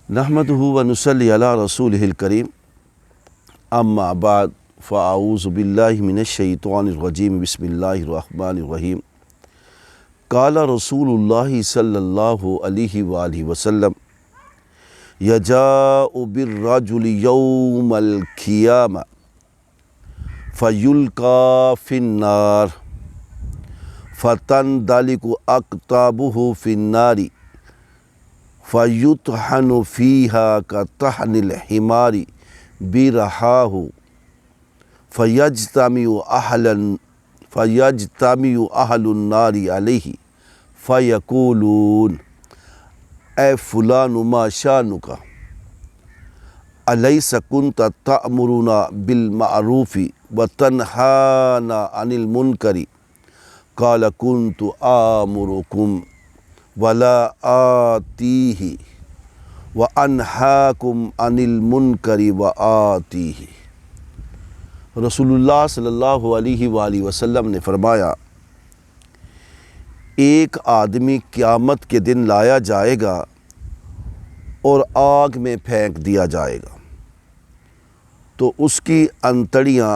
نحمدہ و نصلی علی رسولہ الکریم اما بعد فاعوذ باللہ من الشیطان الرجیم بسم اللہ الرحمن الرحیم قال رسول اللہ صلی اللہ علیہ وآلہ وسلم یجاء بالرجل یوم القیامہ فیلقى فی النار فتندلق اقطابہ فی النار فیطحن فیہا کطحن الحمار برحاہ فیجتمع اہل النار علیہ فیقولون اے فلان ما شانک الیس کنت تأمرنا بالمعروف وتنہانا عن المنکر قال کنت آمرکم ولا آتیہ وانہاکم عن المنکر وآتیہ۔ رسول اللہ صلی اللہ علیہ وآلہ وسلم نے فرمایا، ایک آدمی قیامت کے دن لایا جائے گا اور آگ میں پھینک دیا جائے گا تو اس کی انتڑیاں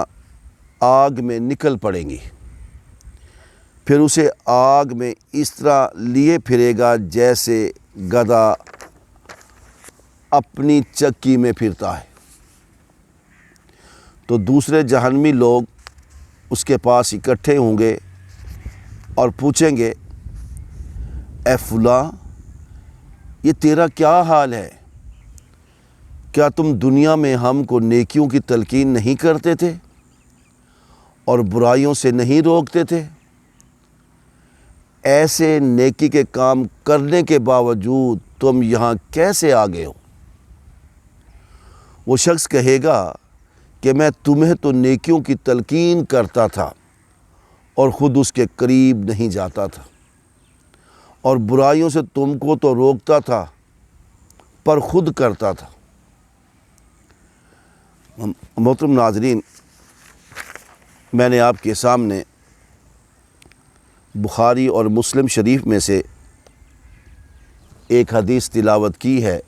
آگ میں نکل پڑیں گی، پھر اسے آگ میں اس طرح لیے پھرے گا جیسے گدھا اپنی چکی میں پھرتا ہے۔ تو دوسرے جہنمی لوگ اس کے پاس اکٹھے ہوں گے اور پوچھیں گے، اے فلاں، یہ تیرا کیا حال ہے؟ کیا تم دنیا میں ہم کو نیکیوں کی تلقین نہیں کرتے تھے اور برائیوں سے نہیں روکتے تھے؟ ایسے نیکی کے کام کرنے کے باوجود تم یہاں کیسے آ گئے ہو؟ وہ شخص کہے گا کہ میں تمہیں تو نیکیوں کی تلقین کرتا تھا اور خود اس کے قریب نہیں جاتا تھا، اور برائیوں سے تم کو تو روکتا تھا پر خود کرتا تھا۔ محترم ناظرین، میں نے آپ کے سامنے بخاری اور مسلم شریف میں سے ایک حدیث تلاوت کی ہے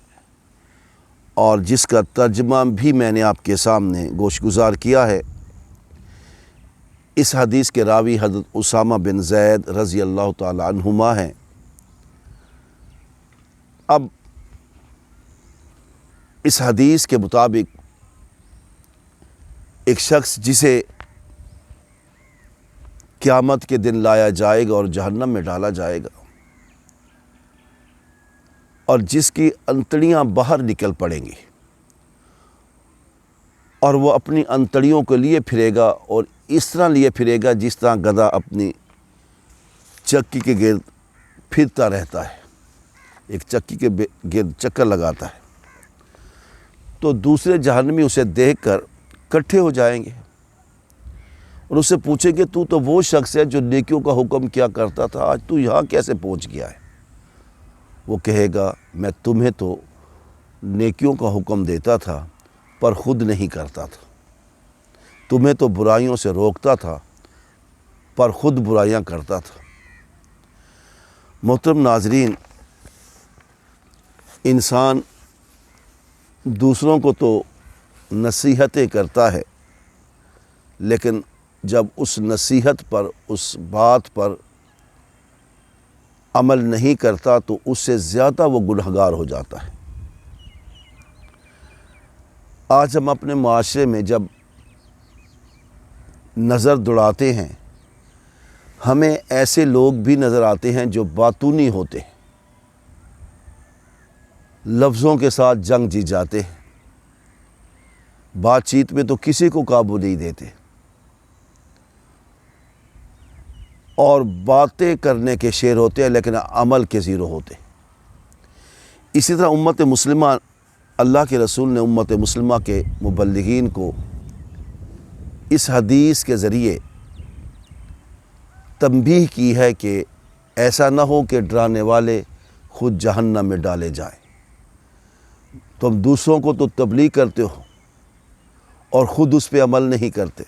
اور جس کا ترجمہ بھی میں نے آپ کے سامنے گوش گزار کیا ہے۔ اس حدیث کے راوی حضرت اسامہ بن زید رضی اللہ تعالی عنہما ہیں۔ اب اس حدیث کے مطابق ایک شخص جسے قیامت کے دن لایا جائے گا اور جہنم میں ڈالا جائے گا اور جس کی انتڑیاں باہر نکل پڑیں گی اور وہ اپنی انتڑیوں کو لیے پھرے گا اور اس طرح لیے پھرے گا جس طرح گدھا اپنی چکی کے گرد پھرتا رہتا ہے، ایک چکی کے گرد چکر لگاتا ہے۔ تو دوسرے جہنمی اسے دیکھ کر اکٹھے ہو جائیں گے اور اس سے پوچھیں گے، تو وہ شخص ہے جو نیکیوں کا حکم کیا کرتا تھا، آج تو یہاں کیسے پہنچ گیا ہے؟ وہ کہے گا، میں تمہیں تو نیکیوں کا حکم دیتا تھا پر خود نہیں کرتا تھا، تمہیں تو برائیوں سے روکتا تھا پر خود برائیاں کرتا تھا۔ محترم ناظرین، انسان دوسروں کو تو نصیحتیں کرتا ہے، لیکن جب اس نصیحت پر، اس بات پر عمل نہیں کرتا تو اس سے زیادہ وہ گنہگار ہو جاتا ہے۔ آج ہم اپنے معاشرے میں جب نظر دوڑاتے ہیں، ہمیں ایسے لوگ بھی نظر آتے ہیں جو باتونی ہوتے ہیں، لفظوں کے ساتھ جنگ جیت جاتے ہیں، بات چیت میں تو کسی کو قابو نہیں دیتے اور باتیں کرنے کے شیر ہوتے ہیں لیکن عمل کے زیرو ہوتے ہیں۔ اسی طرح امت مسلمہ، اللہ کے رسول نے امت مسلمہ کے مبلغین کو اس حدیث کے ذریعے تنبیہ کی ہے کہ ایسا نہ ہو کہ ڈرانے والے خود جہنم میں ڈالے جائیں۔ تم دوسروں کو تو تبلیغ کرتے ہو اور خود اس پہ عمل نہیں کرتے،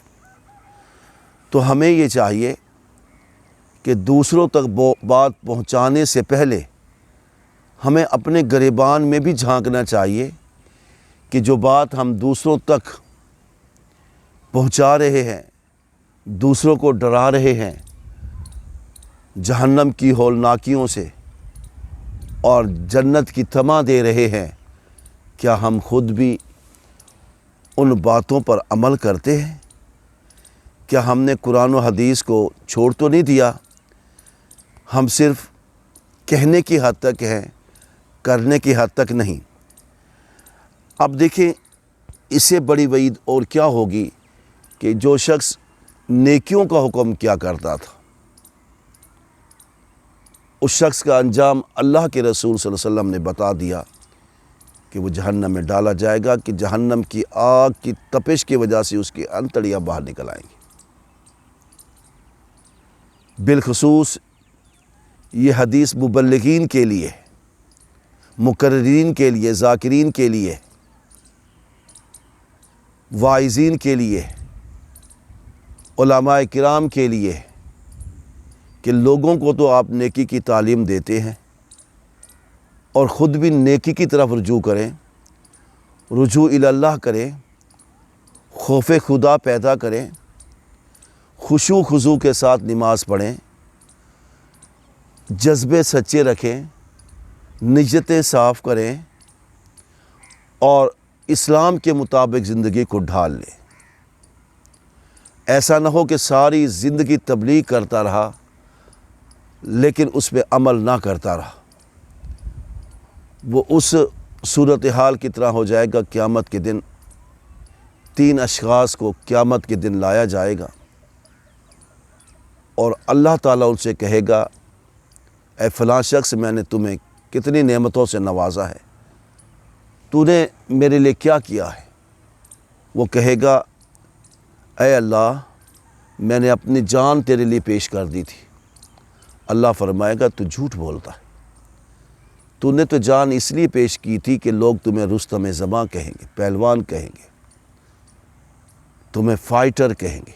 تو ہمیں یہ چاہیے کہ دوسروں تک بات پہنچانے سے پہلے ہمیں اپنے گریبان میں بھی جھانکنا چاہیے کہ جو بات ہم دوسروں تک پہنچا رہے ہیں، دوسروں کو ڈرا رہے ہیں جہنم کی ہولناکیوں سے اور جنت کی طمع دے رہے ہیں، کیا ہم خود بھی ان باتوں پر عمل کرتے ہیں؟ کیا ہم نے قرآن و حدیث کو چھوڑ تو نہیں دیا؟ ہم صرف کہنے کی حد تک ہیں، کرنے کی حد تک نہیں۔ اب دیکھیں اس سے بڑی وعید اور کیا ہوگی کہ جو شخص نیکیوں کا حکم کیا کرتا تھا، اس شخص کا انجام اللہ کے رسول صلی اللہ علیہ وسلم نے بتا دیا کہ وہ جہنم میں ڈالا جائے گا، کہ جہنم کی آگ کی تپش کی وجہ سے اس کی انتڑیاں باہر نکل آئیں گی۔ بالخصوص یہ حدیث مبلغین کے لیے، مقررین کے لیے، ذاکرین کے لیے، واعظین کے لیے، علماء کرام کے لیے، کہ لوگوں کو تو آپ نیکی کی تعلیم دیتے ہیں اور خود بھی نیکی کی طرف رجوع کریں، رجوع اللہ کریں، خوف خدا پیدا کریں، خشوع خضوع کے ساتھ نماز پڑھیں، جذبے سچے رکھیں، نیتیں صاف کریں اور اسلام کے مطابق زندگی کو ڈھال لیں۔ ایسا نہ ہو کہ ساری زندگی تبلیغ کرتا رہا لیکن اس پہ عمل نہ کرتا رہا۔ وہ اس صورتحال کی طرح ہو جائے گا قیامت کے دن۔ 3 اشخاص کو قیامت کے دن لایا جائے گا اور اللہ تعالیٰ ان سے کہے گا، اے فلاں شخص، میں نے تمہیں کتنی نعمتوں سے نوازا ہے، تو نے میرے لیے کیا کیا ہے؟ وہ کہے گا، اے اللہ، میں نے اپنی جان تیرے لیے پیش کر دی تھی۔ اللہ فرمائے گا، تو جھوٹ بولتا ہے، تو نے تو جان اس لیے پیش کی تھی کہ لوگ تمہیں رستم زماں کہیں گے، پہلوان کہیں گے، تمہیں فائٹر کہیں گے،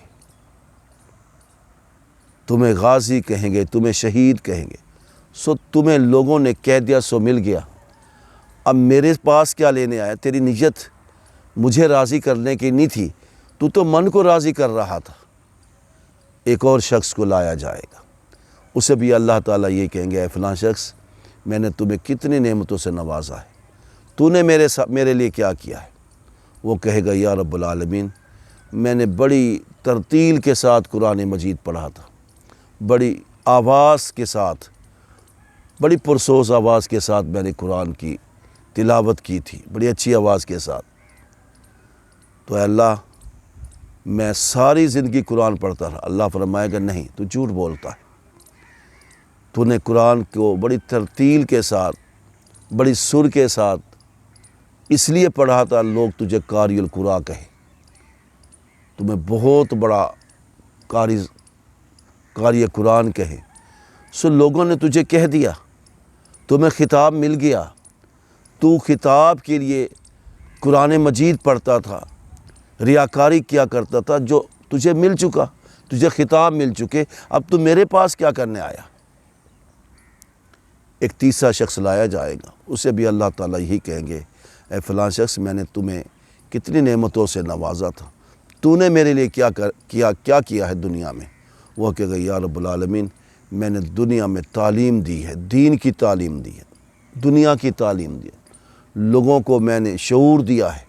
تمہیں غازی کہیں گے، تمہیں شہید کہیں گے۔ سو تمہیں لوگوں نے کہہ دیا، سو مل گیا۔ اب میرے پاس کیا لینے آیا؟ تیری نیت مجھے راضی کرنے کی نہیں تھی، تو من کو راضی کر رہا تھا۔ ایک اور شخص کو لایا جائے گا، اسے بھی اللہ تعالیٰ یہ کہیں گے، اے فلاں شخص، میں نے تمہیں کتنی نعمتوں سے نوازا ہے، تو نے میرے لیے کیا کیا ہے؟ وہ کہے گا، یا رب العالمین، میں نے بڑی ترتیل کے ساتھ قرآن مجید پڑھا تھا، بڑی آواز کے ساتھ، بڑی پرسوز آواز کے ساتھ میں نے قرآن کی تلاوت کی تھی، بڑی اچھی آواز کے ساتھ۔ تو اے اللہ، میں ساری زندگی قرآن پڑھتا رہا۔ اللہ فرمائے گا، نہیں، تو جھوٹ بولتا ہے، تو نے قرآن کو بڑی ترتیل کے ساتھ، بڑی سر کے ساتھ اس لیے پڑھا تھا لوگ تجھے قاری القرآن کہیں، تمہیں بہت بڑا قاری قرآن کہیں۔ سو لوگوں نے تجھے کہہ دیا، تمہیں خطاب مل گیا، تو خطاب کے لیے قرآن مجید پڑھتا تھا، ریاکاری کیا کرتا تھا، جو تجھے مل چکا، تجھے خطاب مل چکے، اب تو میرے پاس کیا کرنے آیا؟ ایک تیسرا شخص لایا جائے گا، اسے بھی اللہ تعالیٰ یہی کہیں گے، اے فلاں شخص، میں نے تمہیں کتنی نعمتوں سے نوازا تھا، تو نے میرے لیے کیا کیا ہے دنیا میں؟ وہ کہے گا، یا رب العالمین، میں نے دنیا میں تعلیم دی ہے، دین کی تعلیم دی ہے، دنیا کی تعلیم دی ہے، لوگوں کو میں نے شعور دیا ہے،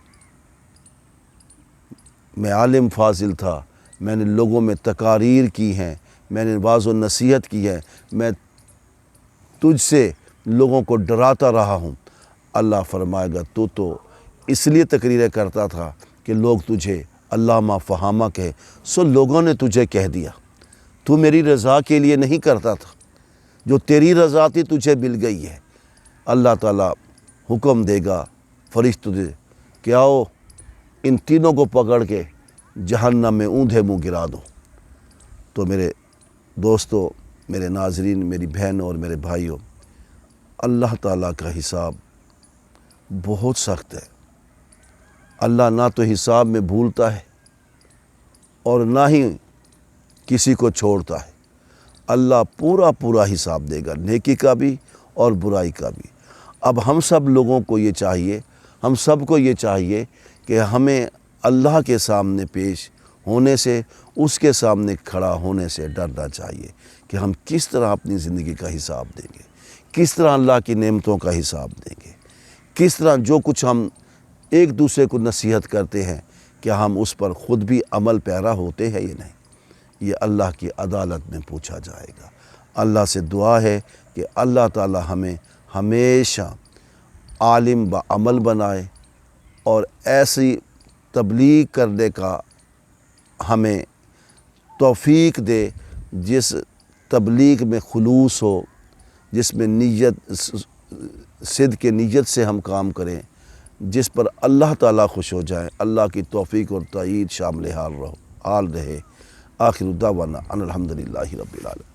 میں عالم فاضل تھا، میں نے لوگوں میں تقاریر کی ہیں، میں نے واعظ و نصیحت کی ہے، میں تجھ سے لوگوں کو ڈراتا رہا ہوں۔ اللہ فرمائے گا، تو اس لیے تقریریں کرتا تھا کہ لوگ تجھے علامہ فہامہ کہے، سو لوگوں نے تجھے کہہ دیا، تو میری رضا کے لیے نہیں کرتا تھا، جو تیری رضا تھی تجھے مل گئی ہے۔ اللہ تعالیٰ حکم دے گا فرشتوں سے کہ آؤ، ان تینوں کو پکڑ کے جہنم میں اوندھے منہ گرا دو۔ تو میرے دوستو، میرے ناظرین، میری بہن اور میرے بھائیوں، اللہ تعالیٰ کا حساب بہت سخت ہے۔ اللہ نہ تو حساب میں بھولتا ہے اور نہ ہی کسی کو چھوڑتا ہے۔ اللہ پورا حساب دے گا، نیکی کا بھی اور برائی کا بھی۔ اب ہم سب لوگوں کو یہ چاہیے، ہم سب کو یہ چاہیے کہ ہمیں اللہ کے سامنے پیش ہونے سے، اس کے سامنے کھڑا ہونے سے ڈرنا چاہیے کہ ہم کس طرح اپنی زندگی کا حساب دیں گے، کس طرح اللہ کی نعمتوں کا حساب دیں گے، کس طرح جو کچھ ہم ایک دوسرے کو نصیحت کرتے ہیں کیا ہم اس پر خود بھی عمل پیرا ہوتے ہیں یا نہیں، یہ اللہ کی عدالت میں پوچھا جائے گا۔ اللہ سے دعا ہے کہ اللہ تعالی ہمیں ہمیشہ عالم با عمل بنائے اور ایسی تبلیغ کرنے کا ہمیں توفیق دے جس تبلیغ میں خلوص ہو، جس میں نیت صدق نیت سے ہم کام کریں، جس پر اللہ تعالیٰ خوش ہو جائے۔ اللہ کی توفیق اور تائید شامل حال رہے۔ آخر دعوانا ان الحمدللہ رب العالمین۔